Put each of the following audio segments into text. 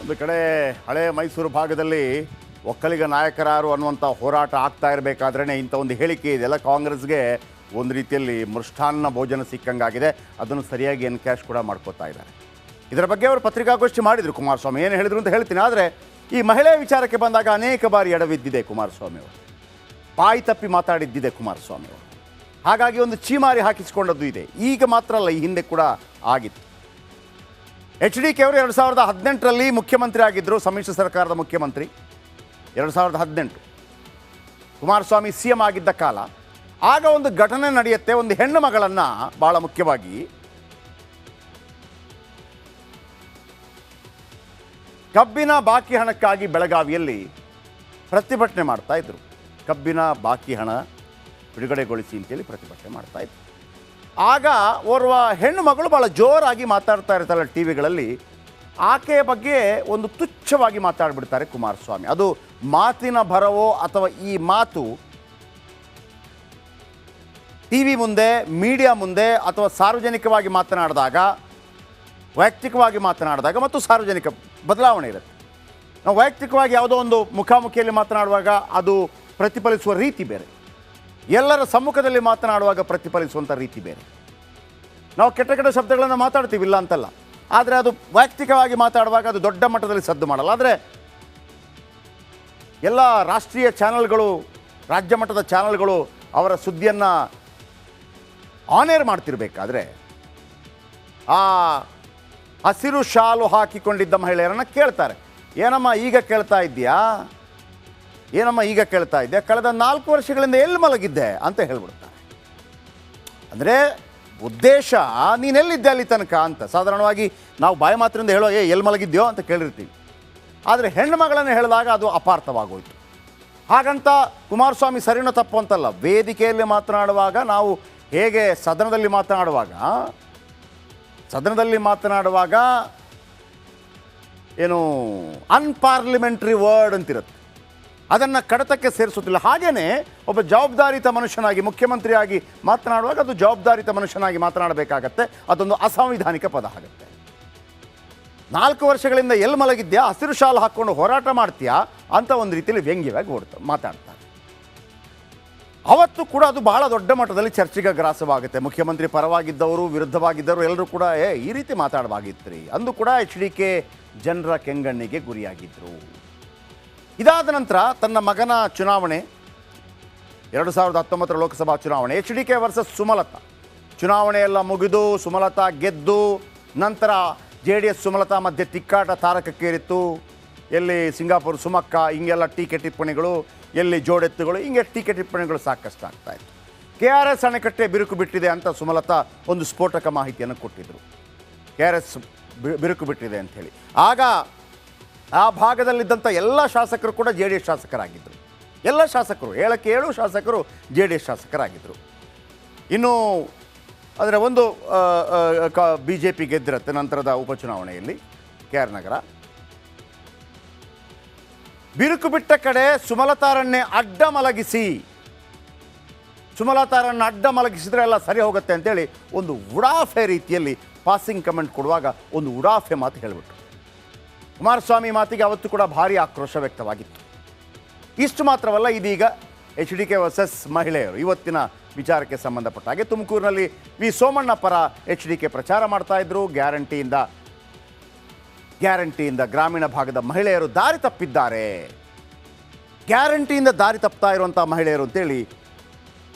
ಒಂದು ಕಡೆ ಹಳೆ ಮೈಸೂರು ಭಾಗದಲ್ಲಿ ಒಕ್ಕಲಿಗ ನಾಯಕರಾರು ಅನ್ನುವಂಥ ಹೋರಾಟ ಆಗ್ತಾ ಇರಬೇಕಾದ್ರೇ ಇಂಥ ಒಂದು ಹೇಳಿಕೆ ಇದೆಲ್ಲ ಕಾಂಗ್ರೆಸ್ಗೆ ಒಂದು ರೀತಿಯಲ್ಲಿ ಮೃಷ್ಟಾನ್ನ ಭೋಜನ ಸಿಕ್ಕಂಗಾಗಿದೆ. ಅದನ್ನು ಸರಿಯಾಗಿ ಎನ್ಕ್ಯಾಶ್ ಕೂಡ ಮಾಡ್ಕೋತಾ ಇದ್ದಾರೆ. ಇದರ ಬಗ್ಗೆ ಅವರು ಪತ್ರಿಕಾಗೋಷ್ಠಿ ಮಾಡಿದರು. ಕುಮಾರಸ್ವಾಮಿ ಏನು ಹೇಳಿದರು ಅಂತ ಹೇಳ್ತೀನಿ. ಆದರೆ ಈ ಮಹಿಳೆ ವಿಚಾರಕ್ಕೆ ಬಂದಾಗ ಅನೇಕ ಬಾರಿ ಎಡವಿದ್ದಿದೆ ಕುಮಾರಸ್ವಾಮಿ ಅವರು, ಬಾಯಿ ತಪ್ಪಿ ಮಾತಾಡಿದ್ದಿದೆ ಕುಮಾರಸ್ವಾಮಿ ಅವರು. ಹಾಗಾಗಿ ಒಂದು ಚೀಮಾರಿ ಹಾಕಿಸಿಕೊಂಡದ್ದು ಇದೆ. ಈಗ ಮಾತ್ರ ಅಲ್ಲ, ಈ ಹಿಂದೆ ಕೂಡ ಆಗಿತ್ತು. HDK ಅವರು 2018ರಲ್ಲಿ ಮುಖ್ಯಮಂತ್ರಿ ಆಗಿದ್ದರು, ಸಮ್ಮಿಶ್ರ ಸರ್ಕಾರದ ಮುಖ್ಯಮಂತ್ರಿ. 2018 ಕುಮಾರಸ್ವಾಮಿ CM ಆಗಿದ್ದ ಕಾಲ. ಆಗ ಒಂದು ಘಟನೆ ನಡೆಯುತ್ತೆ. ಒಂದು ಹೆಣ್ಣು ಮಗಳನ್ನು ಭಾಳ ಮುಖ್ಯವಾಗಿ ಕಬ್ಬಿನ ಬಾಕಿ ಹಣಕ್ಕಾಗಿ ಬೆಳಗಾವಿಯಲ್ಲಿ ಪ್ರತಿಭಟನೆ ಮಾಡ್ತಾ ಇದ್ರು. ಕಬ್ಬಿನ ಬಾಕಿ ಹಣ ಬಿಡುಗಡೆಗೊಳಿಸಿ ಅಂತೇಳಿ ಪ್ರತಿಭಟನೆ ಮಾಡ್ತಾ ಇದ್ರು. ಆಗ ಓರ್ವ ಹೆಣ್ಣು ಮಗಳು ಭಾಳ ಜೋರಾಗಿ ಮಾತಾಡ್ತಾ ಇರ್ತಾಳೆ ಟಿವಿಗಳಲ್ಲಿ. ಆಕೆಯ ಬಗ್ಗೆ ಒಂದು ತುಚ್ಛವಾಗಿ ಮಾತಾಡ್ಬಿಡ್ತಾರೆ ಕುಮಾರಸ್ವಾಮಿ. ಅದು ಮಾತಿನ ಭರವೋ ಅಥವಾ ಈ ಮಾತು ಟಿವಿ ಮುಂದೆ, ಮೀಡಿಯಾ ಮುಂದೆ ಅಥವಾ ಸಾರ್ವಜನಿಕವಾಗಿ ಮಾತನಾಡಿದಾಗ, ವೈಯಕ್ತಿಕವಾಗಿ ಮಾತನಾಡಿದಾಗ ಮತ್ತು ಸಾರ್ವಜನಿಕ ಬದಲಾವಣೆ ಇರುತ್ತೆ. ನಾವು ವೈಯಕ್ತಿಕವಾಗಿ ಯಾವುದೋ ಒಂದು ಮುಖಾಮುಖಿಯಲ್ಲಿ ಮಾತನಾಡುವಾಗ ಅದು ಪ್ರತಿಫಲಿಸುವ ರೀತಿ ಬೇರೆ, ಎಲ್ಲರ ಸಮ್ಮುಖದಲ್ಲಿ ಮಾತನಾಡುವಾಗ ಪ್ರತಿಫಲಿಸುವಂಥ ರೀತಿ ಬೇರೆ. ನಾವು ಕೆಟ್ಟ ಕೆಟ್ಟ ಶಬ್ದಗಳನ್ನು ಮಾತಾಡ್ತೀವಿ, ಇಲ್ಲ ಅಂತಲ್ಲ. ಆದರೆ ಅದು ವೈಯಕ್ತಿಕವಾಗಿ ಮಾತಾಡುವಾಗ ಅದು ದೊಡ್ಡ ಮಟ್ಟದಲ್ಲಿ ಸದ್ದು ಮಾಡಲ್ಲ. ಆದರೆ ಎಲ್ಲ ರಾಷ್ಟ್ರೀಯ ಚಾನಲ್ಗಳು, ರಾಜ್ಯ ಮಟ್ಟದ ಚಾನಲ್ಗಳು ಅವರ ಸುದ್ದಿಯನ್ನು ಆನ್ ಏರ್ ಮಾಡ್ತಿರ್ಬೇಕಾದ್ರೆ ಆ ಹಸಿರು ಶಾಲು ಹಾಕಿಕೊಂಡಿದ್ದ ಮಹಿಳೆಯರನ್ನು ಕೇಳ್ತಾರೆ, ಏನಮ್ಮ ಈಗ ಕೇಳ್ತಾ ಇದ್ದೀಯಾ, ಏನಮ್ಮ ಈಗ ಕೇಳ್ತಾ ಇದ್ದೆ, ಕಳೆದ 4 ವರ್ಷಗಳಿಂದ ಎಲ್ಲಿ ಮಲಗಿದ್ದೆ ಅಂತ ಹೇಳ್ಬಿಡ್ತಾರೆ. ಅಂದರೆ ಉದ್ದೇಶ ನೀನೆಲ್ಲಿದ್ದೆ ಅಲ್ಲಿ ತನಕ ಅಂತ. ಸಾಧಾರಣವಾಗಿ ನಾವು ಬಾಯಿ ಮಾತ್ರದಿಂದ ಹೇಳೋ ಎಲ್ಲಿ ಮಲಗಿದ್ಯೋ ಅಂತ ಕೇಳಿರ್ತೀವಿ. ಆದರೆ ಹೆಣ್ಣು ಮಗಳನ್ನು ಹೇಳಿದಾಗ ಅದು ಅಪಾರ್ಥವಾಗೋಯ್ತು. ಹಾಗಂತ ಕುಮಾರಸ್ವಾಮಿ ಸರಿನೋ ತಪ್ಪು ಅಂತಲ್ಲ. ವೇದಿಕೆಯಲ್ಲಿ ಮಾತನಾಡುವಾಗ ನಾವು ಹೇಗೆ ಸದನದಲ್ಲಿ ಮಾತನಾಡುವಾಗ ಏನು ಅನ್ಪಾರ್ಲಿಮೆಂಟ್ರಿ ವರ್ಡ್ ಅಂತಿರುತ್ತೆ, ಅದನ್ನು ಕಡತಕ್ಕೆ ಸೇರಿಸುತ್ತಿಲ್ಲ. ಹಾಗೆಯೇ ಒಬ್ಬ ಜವಾಬ್ದಾರಿತ ಮನುಷ್ಯನಾಗಿ, ಮುಖ್ಯಮಂತ್ರಿಯಾಗಿ ಮಾತನಾಡುವಾಗ ಅದು ಜವಾಬ್ದಾರಿತ ಮನುಷ್ಯನಾಗಿ ಮಾತನಾಡಬೇಕಾಗತ್ತೆ. ಅದೊಂದು ಅಸಾಂವಿಧಾನಿಕ ಪದ ಆಗುತ್ತೆ. 4 ವರ್ಷಗಳಿಂದ ಎಲ್ಲಿ ಮಲಗಿದ್ಯಾ, ಹಸಿರು ಶಾಲು ಹಾಕ್ಕೊಂಡು ಹೋರಾಟ ಮಾಡ್ತೀಯಾ ಅಂತ ಒಂದು ರೀತಿಯಲ್ಲಿ ವ್ಯಂಗ್ಯವಾಗಿ ಮಾತಾಡ್ತಾರೆ. ಅವತ್ತು ಕೂಡ ಅದು ಬಹಳ ದೊಡ್ಡ ಮಟ್ಟದಲ್ಲಿ ಚರ್ಚೆಗೆ ಗ್ರಾಸವಾಗುತ್ತೆ. ಮುಖ್ಯಮಂತ್ರಿ ಪರವಾಗಿದ್ದವರು, ವಿರುದ್ಧವಾಗಿದ್ದವರು ಎಲ್ಲರೂ ಕೂಡ ಈ ರೀತಿ ಮಾತಾಡಬಾಗಿತ್ರಿ ಅಂದು ಕೂಡ HDK ಜನರ ಕೆಂಗಣ್ಣಿಗೆ ಗುರಿಯಾಗಿದ್ದರು. ಇದಾದ ನಂತರ ತನ್ನ ಮಗನ ಚುನಾವಣೆ, 2019 ಲೋಕಸಭಾ ಚುನಾವಣೆ, HDK ವರ್ಸಸ್ ಸುಮಲತಾ ಚುನಾವಣೆ ಎಲ್ಲ ಮುಗಿದು ಸುಮಲತಾ ಗೆದ್ದು ನಂತರ JDS ಸುಮಲತಾ ಮಧ್ಯೆ ತಿಕ್ಕಾಟ ತಾರಕಕ್ಕೇರಿತ್ತು. ಎಲ್ಲಿ ಸಿಂಗಾಪುರ್ ಸುಮಕ್ಕ, ಹಿಂಗೆಲ್ಲ ಟೀಕೆ ಟಿಪ್ಪಣಿಗಳು, ಎಲ್ಲಿ ಜೋಡೆತ್ತುಗಳು, ಹಿಂಗೆ ಟೀಕೆ ಟಿಪ್ಪಣಿಗಳು ಸಾಕಷ್ಟು ಆಗ್ತಾಯಿತ್ತು. KRS ಅಣೆಕಟ್ಟೆ ಬಿರುಕು ಬಿಟ್ಟಿದೆ ಅಂತ ಸುಮಲತಾ ಒಂದು ಸ್ಫೋಟಕ ಮಾಹಿತಿಯನ್ನು ಕೊಟ್ಟಿದ್ದರು. KRS ಬಿರುಕು ಬಿಟ್ಟಿದೆ ಅಂಥೇಳಿ. ಆಗ ಆ ಭಾಗದಲ್ಲಿದ್ದಂಥ ಎಲ್ಲ ಶಾಸಕರು ಕೂಡ JDS ಶಾಸಕರಾಗಿದ್ದರು. ಎಲ್ಲ ಶಾಸಕರು, 7 ಶಾಸಕರು JDS ಶಾಸಕರಾಗಿದ್ದರು. ಇನ್ನು ಅದರ ಒಂದು BJP ಗೆದ್ದಿರುತ್ತೆ ನಂತರದ ಉಪಚುನಾವಣೆಯಲ್ಲಿ KR ನಗರ. ಬಿರುಕು ಬಿಟ್ಟ ಕಡೆ ಸುಮಲತಾರನ್ನೇ ಅಡ್ಡ ಮಲಗಿಸಿದ್ರೆ ಎಲ್ಲ ಸರಿ ಹೋಗುತ್ತೆ ಅಂತೇಳಿ ಒಂದು ಉಡಾಫೆ ರೀತಿಯಲ್ಲಿ ಪಾಸಿಂಗ್ ಕಮೆಂಟ್ ಕೊಡುವಾಗ ಒಂದು ಉಡಾಫೆ ಮಾತು ಹೇಳಿಬಿಟ್ರು. ಕುಮಾರಸ್ವಾಮಿ ಮಾತಿಗೆ ಅವತ್ತು ಕೂಡ ಭಾರಿ ಆಕ್ರೋಶ ವ್ಯಕ್ತವಾಗಿತ್ತು. ಇಷ್ಟು ಮಾತ್ರವಲ್ಲ, ಇದೀಗ HDK ವರ್ಸಸ್ ಮಹಿಳೆಯರು ಇವತ್ತಿನ ವಿಚಾರಕ್ಕೆ ಸಂಬಂಧಪಟ್ಟ ಹಾಗೆ ತುಮಕೂರಿನಲ್ಲಿ ವಿ ಸೋಮಣ್ಣ ಪರ HDK ಪ್ರಚಾರ ಮಾಡ್ತಾ ಇದ್ರು. ಗ್ಯಾರಂಟಿಯಿಂದ ಗ್ರಾಮೀಣ ಭಾಗದ ಮಹಿಳೆಯರು ದಾರಿ ತಪ್ಪಿದ್ದಾರೆ, ಗ್ಯಾರಂಟಿಯಿಂದ ದಾರಿ ತಪ್ಪುತ್ತಾ ಇರುವಂಥ ಮಹಿಳೆಯರು ಅಂತೇಳಿ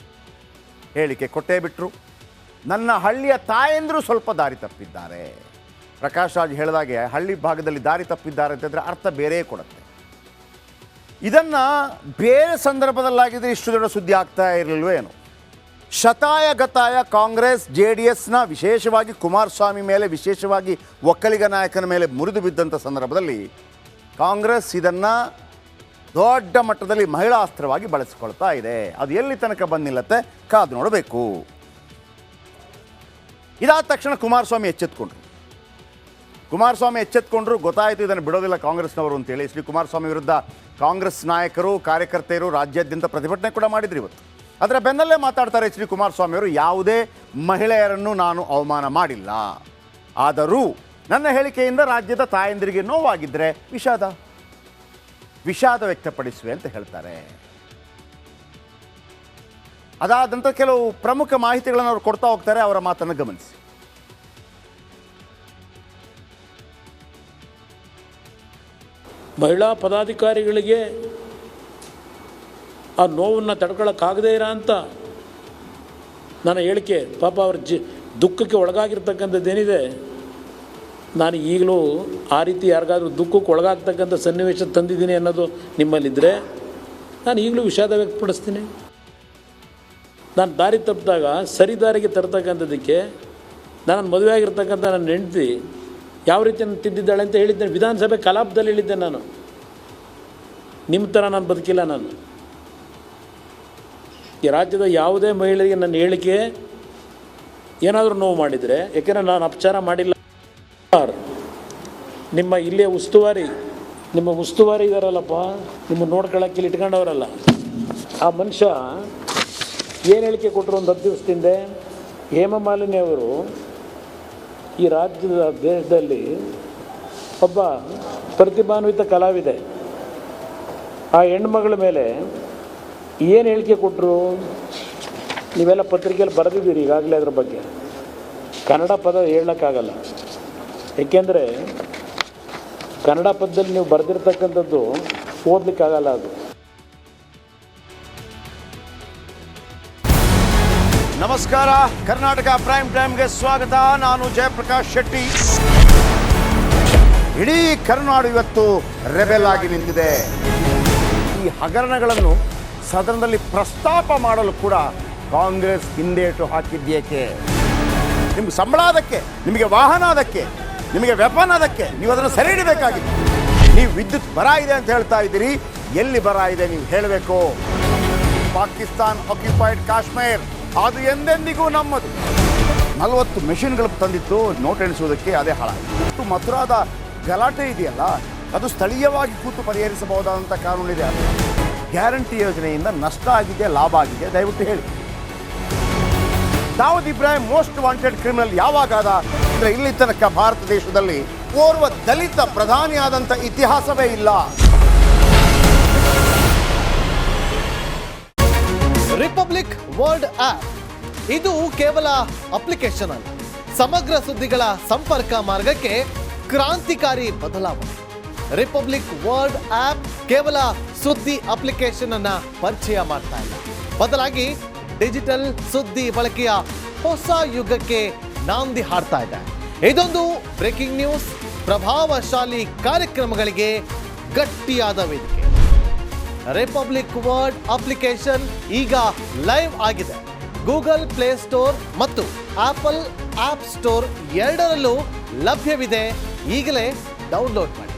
ಹೇಳಿಕೆ ಕೊಟ್ಟೇ ಬಿಟ್ಟರು. ನನ್ನ ಹಳ್ಳಿಯ ತಾಯಂದರು ಸ್ವಲ್ಪ ದಾರಿ ತಪ್ಪಿದ್ದಾರೆ. ಪ್ರಕಾಶ್ ರಾಜ್ ಹೇಳಿದಾಗೆ ಹಳ್ಳಿ ಭಾಗದಲ್ಲಿ ದಾರಿ ತಪ್ಪಿದ್ದಾರೆ ಅಂತಂದರೆ ಅರ್ಥ ಬೇರೆ ಕೊಡುತ್ತೆ. ಇದನ್ನು ಬೇರೆ ಸಂದರ್ಭದಲ್ಲಾಗಿದ್ದರೆ ಇಷ್ಟು ದೊಡ್ಡ ಸುದ್ದಿ ಆಗ್ತಾ ಇರಲಿಲ್ವೋ ಏನೋ. ಶತಾಯಗತಾಯ ಕಾಂಗ್ರೆಸ್ JDSನ ವಿಶೇಷವಾಗಿ ಕುಮಾರಸ್ವಾಮಿ ಮೇಲೆ, ವಿಶೇಷವಾಗಿ ಒಕ್ಕಲಿಗ ನಾಯಕನ ಮೇಲೆ ಮುರಿದು ಬಿದ್ದಂಥ ಸಂದರ್ಭದಲ್ಲಿ ಕಾಂಗ್ರೆಸ್ ಇದನ್ನು ದೊಡ್ಡ ಮಟ್ಟದಲ್ಲಿ ಮಹಿಳಾ ಅಸ್ತ್ರವಾಗಿ ಬಳಸಿಕೊಳ್ತಾ ಇದೆ. ಅದು ಎಲ್ಲಿ ತನಕ ಬಂದಿಲ್ಲತ್ತೆ ಕಾದು ನೋಡಬೇಕು. ಇದಾದ ತಕ್ಷಣ ಕುಮಾರಸ್ವಾಮಿ ಎಚ್ಚೆತ್ಕೊಂಡ್ರು. ಗೊತ್ತಾಯಿತು ಇದನ್ನು ಬಿಡೋದಿಲ್ಲ ಕಾಂಗ್ರೆಸ್ನವರು ಅಂತೇಳಿ. ಶ್ರೀ ಕುಮಾರಸ್ವಾಮಿ ವಿರುದ್ಧ ಕಾಂಗ್ರೆಸ್ ನಾಯಕರು, ಕಾರ್ಯಕರ್ತೆಯರು ರಾಜ್ಯಾದ್ಯಂತ ಪ್ರತಿಭಟನೆ ಕೂಡ ಮಾಡಿದ್ರು ಇವತ್ತು. ಅದರ ಬೆನ್ನಲ್ಲೇ ಮಾತಾಡ್ತಾರೆ ಶ್ರೀ ಕುಮಾರಸ್ವಾಮಿ ಅವರು, ಯಾವುದೇ ಮಹಿಳೆಯರನ್ನು ನಾನು ಅವಮಾನ ಮಾಡಿಲ್ಲ, ಆದರೂ ನನ್ನ ಹೇಳಿಕೆಯಿಂದ ರಾಜ್ಯದ ತಾಯಂದಿರಿಗೆ ನೋವಾಗಿದ್ದರೆ ವಿಷಾದ ವ್ಯಕ್ತಪಡಿಸುವೆ ಅಂತ ಹೇಳ್ತಾರೆ. ಅದಾದಂಥ ಕೆಲವು ಪ್ರಮುಖ ಮಾಹಿತಿಗಳನ್ನು ಅವರು ಕೊಡ್ತಾ ಹೋಗ್ತಾರೆ. ಅವರ ಮಾತನ್ನು ಗಮನಿಸಿ. ಮಹಿಳಾ ಪದಾಧಿಕಾರಿಗಳಿಗೆ ಆ ನೋವನ್ನು ತಡ್ಕೊಳ್ಳೋಕ್ಕಾಗದೇ ಇರೋ ಅಂತ ನನ್ನ ಹೇಳಿಕೆ, ಪಾಪ ಅವ್ರ ದುಃಖಕ್ಕೆ ಒಳಗಾಗಿರ್ತಕ್ಕಂಥದ್ದೇನಿದೆ, ನಾನು ಈಗಲೂ ಆ ರೀತಿ ಯಾರಿಗಾದ್ರೂ ದುಃಖಕ್ಕೆ ಒಳಗಾಗ್ತಕ್ಕಂಥ ಸನ್ನಿವೇಶ ತಂದಿದ್ದೀನಿ ಅನ್ನೋದು ನಿಮ್ಮಲ್ಲಿದ್ದರೆ ನಾನು ಈಗಲೂ ವಿಷಾದ ವ್ಯಕ್ತಪಡಿಸ್ತೀನಿ. ನಾನು ದಾರಿ ತಪ್ಪಿದಾಗ ಸರಿ ದಾರಿಗೆ ತರ್ತಕ್ಕಂಥದ್ದಕ್ಕೆ ನಾನು ಮದುವೆ ಆಗಿರ್ತಕ್ಕಂಥ ನನ್ನ ಹೆಂಡತಿ ಯಾವ ರೀತಿ ತಿದ್ದಿದ್ದಾಳೆ ಅಂತ ಹೇಳಿದ್ದೇನೆ. ವಿಧಾನಸಭೆ ಕಲಾಪದಲ್ಲಿ ಹೇಳಿದ್ದೆ. ನಾನು ನಿಮ್ಮ ಥರ ನಾನು ಬದುಕಿಲ್ಲ. ನಾನು ಈ ರಾಜ್ಯದ ಯಾವುದೇ ಮಹಿಳೆಗೆ ನನ್ನ ಹೇಳಿಕೆ ಏನಾದರೂ ನೋವು ಮಾಡಿದರೆ, ಯಾಕೆಂದರೆ ನಾನು ಅಪಚಾರ ಮಾಡಿಲ್ಲ. ನಿಮ್ಮ ಇಲ್ಲೇ ನಿಮ್ಮ ಉಸ್ತುವಾರಿ ಇದ್ದಾರಲ್ಲಪ್ಪ, ನಿಮ್ಮ ನೋಡ್ಕೊಳ್ಳೋಕೆ ಇಲ್ಲಿ ಇಟ್ಕೊಂಡವರಲ್ಲ, ಆ ಮನುಷ್ಯ ಏನು ಹೇಳಿಕೆ ಕೊಟ್ಟರು ಒಂದು 10 ದಿವಸದಿಂದ, ಹೇಮಮಾಲಿನಿ ಅವರು ಈ ರಾಜ್ಯದ ದೇಶದಲ್ಲಿ ಒಬ್ಬ ಪ್ರತಿಭಾನ್ವಿತ ಕಲಾವಿದೆ, ಆ ಹೆಣ್ಮಗಳ ಮೇಲೆ ಏನು ಹೇಳಿಕೆ ಕೊಟ್ಟರು ನೀವೆಲ್ಲ ಪತ್ರಿಕೆಯಲ್ಲಿ ಬರೆದಿದ್ದೀರಿ ಈಗಾಗಲೇ. ಅದ್ರ ಬಗ್ಗೆ ಕನ್ನಡ ಪದ ಹೇಳೋಕ್ಕಾಗಲ್ಲ, ಏಕೆಂದರೆ ಕನ್ನಡ ಪದದಲ್ಲಿ ನೀವು ಬರೆದಿರ್ತಕ್ಕಂಥದ್ದು ಓದಲಿಕ್ಕಾಗಲ್ಲ. ಅದು ನಮಸ್ಕಾರ, ಕರ್ನಾಟಕ ಪ್ರೈಮ್ ಟೈಮ್ಗೆ ಸ್ವಾಗತ. ನಾನು ಜಯಪ್ರಕಾಶ್ ಶೆಟ್ಟಿ. ಇಡೀ ಕರ್ನಾಡು ಇವತ್ತು ರೆಬೆಲ್ ಆಗಿ ನಿಂತಿದೆ. ಈ ಹಗರಣಗಳನ್ನು ಸದನದಲ್ಲಿ ಪ್ರಸ್ತಾಪ ಮಾಡಲು ಕೂಡ ಕಾಂಗ್ರೆಸ್ ಹಿಂದೇಟು ಹಾಕಿದ್ದೇಕೆ? ನಿಮ್ಗೆ ಸಂಬಳ ಅದಕ್ಕೆ, ನಿಮಗೆ ವಾಹನ ಅದಕ್ಕೆ, ನಿಮಗೆ ವೆಪನ್ ಅದಕ್ಕೆ, ನೀವು ಅದನ್ನು ಸೆರೆ ಹಿಡಿಬೇಕಾಗಿತ್ತು. ನೀವು ವಿದ್ಯುತ್ ಬರ ಇದೆ ಅಂತ ಹೇಳ್ತಾ ಇದ್ದೀರಿ, ಎಲ್ಲಿ ಬರ ಇದೆ ನೀವು ಹೇಳಬೇಕು. ಪಾಕಿಸ್ತಾನ್ ಆಕ್ಯುಪೈಡ್ ಕಾಶ್ಮೀರ್ ಅದು ಎಂದೆಂದಿಗೂ ನಮ್ಮದು. 40 ಮೆಷಿನ್ಗಳು ತಂದಿತ್ತು ನೋಟ್ ಎಣಿಸುವುದಕ್ಕೆ, ಅದೇ ಹಾಳಾಯಿತು. ಮಥುರಾದ ಗಲಾಟೆ ಇದೆಯಲ್ಲ, ಅದು ಸ್ಥಳೀಯವಾಗಿ ಕೂತು ಪರಿಹರಿಸಬಹುದಾದಂಥ ಕಾನೂನಿದೆ. ಅದು ಗ್ಯಾರಂಟಿ ಯೋಜನೆಯಿಂದ ನಷ್ಟ ಆಗಿದೆ, ಲಾಭ ಆಗಿದೆ, ದಯವಿಟ್ಟು ಹೇಳಿ. Dawood Ibrahim most wanted criminal ಯಾವಾಗಾದ ಅಂದರೆ ಇಲ್ಲಿ ತನಕ ಭಾರತ ದೇಶದಲ್ಲಿ ಓರ್ವ ದಲಿತ ಪ್ರಧಾನಿ ಆದಂಥ ಇತಿಹಾಸವೇ ಇಲ್ಲ. ರಿಪಬ್ಲಿಕ್ ವರ್ಲ್ಡ್ ಆಪ್ ಇದು ಕೇವಲ ಅಪ್ಲಿಕೇಶನ್ ಅಲ್ಲ, ಸಮಗ್ರ ಸುದ್ದಿಗಳ ಸಂಪರ್ಕ ಮಾರ್ಗಕ್ಕೆ ಕ್ರಾಂತಿಕಾರಿ ಬದಲಾವಣೆ. ರಿಪಬ್ಲಿಕ್ ವರ್ಲ್ಡ್ ಆಪ್ ಕೇವಲ ಸುದ್ದಿ ಅಪ್ಲಿಕೇಶನ್ ಅನ್ನ ಪರಿಚಯ ಮಾಡ್ತಾ ಇಲ್ಲ, ಬದಲಾಗಿ ಡಿಜಿಟಲ್ ಸುದ್ದಿ ಬಳಕೆಯ ಹೊಸ ಯುಗಕ್ಕೆ ನಾಂದಿ ಹಾಡ್ತಾ ಇದೆ. ಇದೊಂದು ಬ್ರೇಕಿಂಗ್ ನ್ಯೂಸ್, ಪ್ರಭಾವಶಾಲಿ ಕಾರ್ಯಕ್ರಮಗಳಿಗೆ ಗಟ್ಟಿಯಾದ ವೇದಿಕೆ. ರಿಪಬ್ಲಿಕ್ ವರ್ಲ್ಡ್ ಅಪ್ಲಿಕೇಶನ್ ಈಗ ಲೈವ್ ಆಗಿದೆ. ಗೂಗಲ್ ಪ್ಲೇ ಸ್ಟೋರ್ ಮತ್ತು ಆಪಲ್ ಆಪ್ ಸ್ಟೋರ್ ಎರಡರಲ್ಲೂ ಲಭ್ಯವಿದೆ. ಈಗಲೇ ಡೌನ್ಲೋಡ್ ಮಾಡಿ.